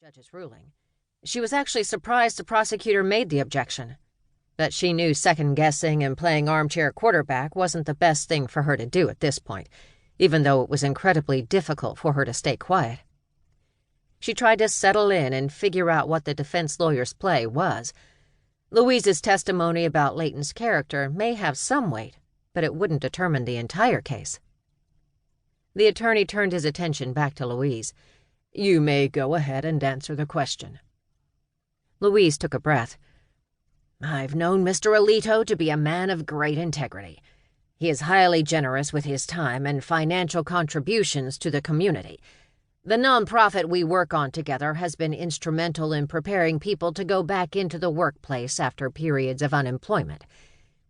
judge's ruling. She was actually surprised the prosecutor made the objection, but she knew second-guessing and playing armchair quarterback wasn't the best thing for her to do at this point, even though it was incredibly difficult for her to stay quiet. She tried to settle in and figure out what the defense lawyer's play was. Louise's testimony about Leighton's character may have some weight, but it wouldn't determine the entire case. The attorney turned his attention back to Louise. "You may go ahead and answer the question." Louise took a breath. "I've known Mr. Alito to be a man of great integrity. He is highly generous with his time and financial contributions to the community. The nonprofit we work on together has been instrumental in preparing people to go back into the workplace after periods of unemployment.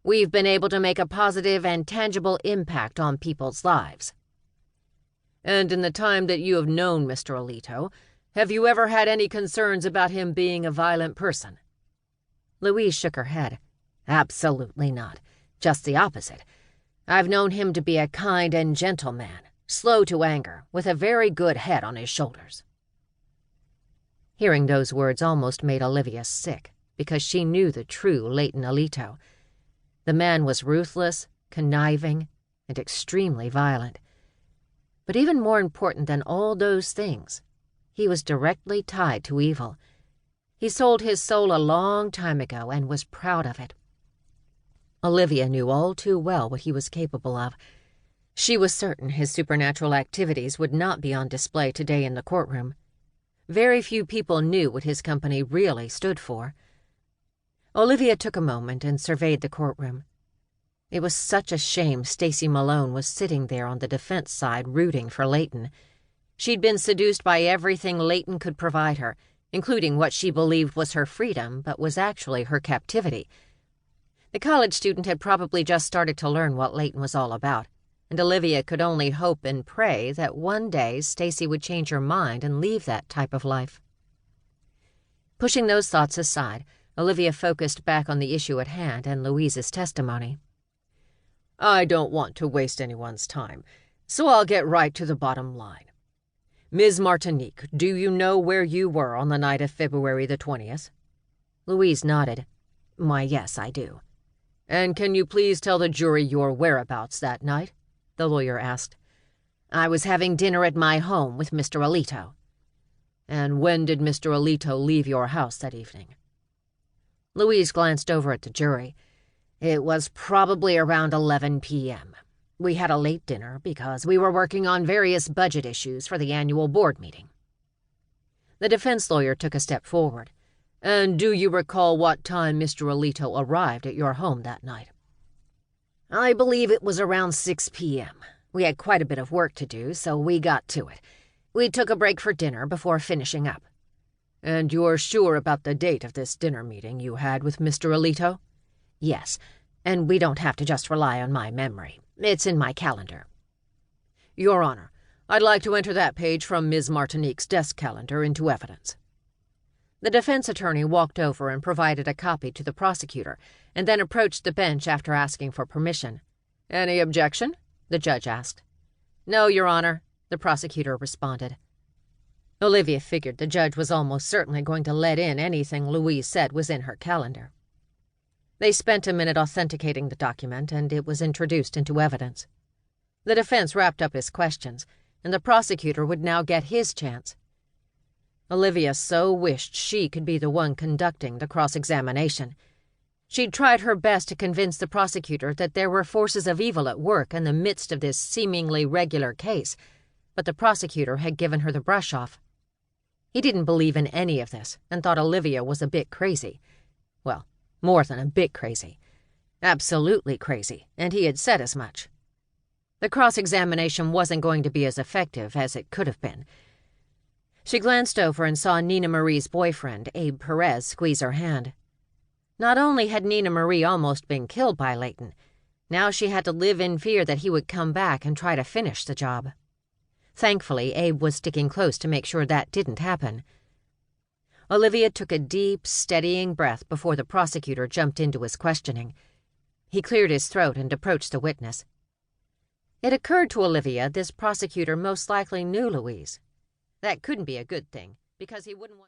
We've been able to make a positive and tangible impact on people's lives." "And in the time that you have known Mr. Alito, have you ever had any concerns about him being a violent person?" Louise shook her head. "Absolutely not. Just the opposite. I've known him to be a kind and gentle man, slow to anger, with a very good head on his shoulders." Hearing those words almost made Olivia sick, because she knew the true Leighton Alito. The man was ruthless, conniving, and extremely violent. But even more important than all those things, he was directly tied to evil. He sold his soul a long time ago and was proud of it. Olivia knew all too well what he was capable of. She was certain his supernatural activities would not be on display today in the courtroom. Very few people knew what his company really stood for. Olivia took a moment and surveyed the courtroom. It was such a shame Stacy Malone was sitting there on the defense side rooting for Leighton. She'd been seduced by everything Leighton could provide her, including what she believed was her freedom but was actually her captivity. The college student had probably just started to learn what Leighton was all about, and Olivia could only hope and pray that one day Stacy would change her mind and leave that type of life. Pushing those thoughts aside, Olivia focused back on the issue at hand and Louise's testimony. "I don't want to waste anyone's time, so I'll get right to the bottom line. Ms. Martinique, do you know where you were on the night of February the 20th? Louise nodded. "Why, yes, I do." "And can you please tell the jury your whereabouts that night?" the lawyer asked. "I was having dinner at my home with Mr. Alito." "And when did Mr. Alito leave your house that evening?" Louise glanced over at the jury. "It was probably around 11 p.m. We had a late dinner because we were working on various budget issues for the annual board meeting." The defense lawyer took a step forward. "And do you recall what time Mr. Alito arrived at your home that night?" "I believe it was around 6 p.m. We had quite a bit of work to do, so we got to it. We took a break for dinner before finishing up." "And you're sure about the date of this dinner meeting you had with Mr. Alito?" "Yes, and we don't have to just rely on my memory. It's in my calendar." "Your Honor, I'd like to enter that page from Ms. Martinique's desk calendar into evidence." The defense attorney walked over and provided a copy to the prosecutor, and then approached the bench after asking for permission. "Any objection?" the judge asked. "No, Your Honor," the prosecutor responded. Olivia figured the judge was almost certainly going to let in anything Louise said was in her calendar. They spent a minute authenticating the document, and it was introduced into evidence. The defense wrapped up his questions, and the prosecutor would now get his chance. Olivia so wished she could be the one conducting the cross-examination. She'd tried her best to convince the prosecutor that there were forces of evil at work in the midst of this seemingly regular case, but the prosecutor had given her the brush off. He didn't believe in any of this and thought Olivia was a bit crazy. Well, more than a bit crazy. Absolutely crazy, and he had said as much. The cross-examination wasn't going to be as effective as it could have been. She glanced over and saw Nina Marie's boyfriend, Abe Perez, squeeze her hand. Not only had Nina Marie almost been killed by Leighton, now she had to live in fear that he would come back and try to finish the job. Thankfully, Abe was sticking close to make sure that didn't happen. Olivia took a deep, steadying breath before the prosecutor jumped into his questioning. He cleared his throat and approached the witness. It occurred to Olivia this prosecutor most likely knew Louise. That couldn't be a good thing, because he wouldn't want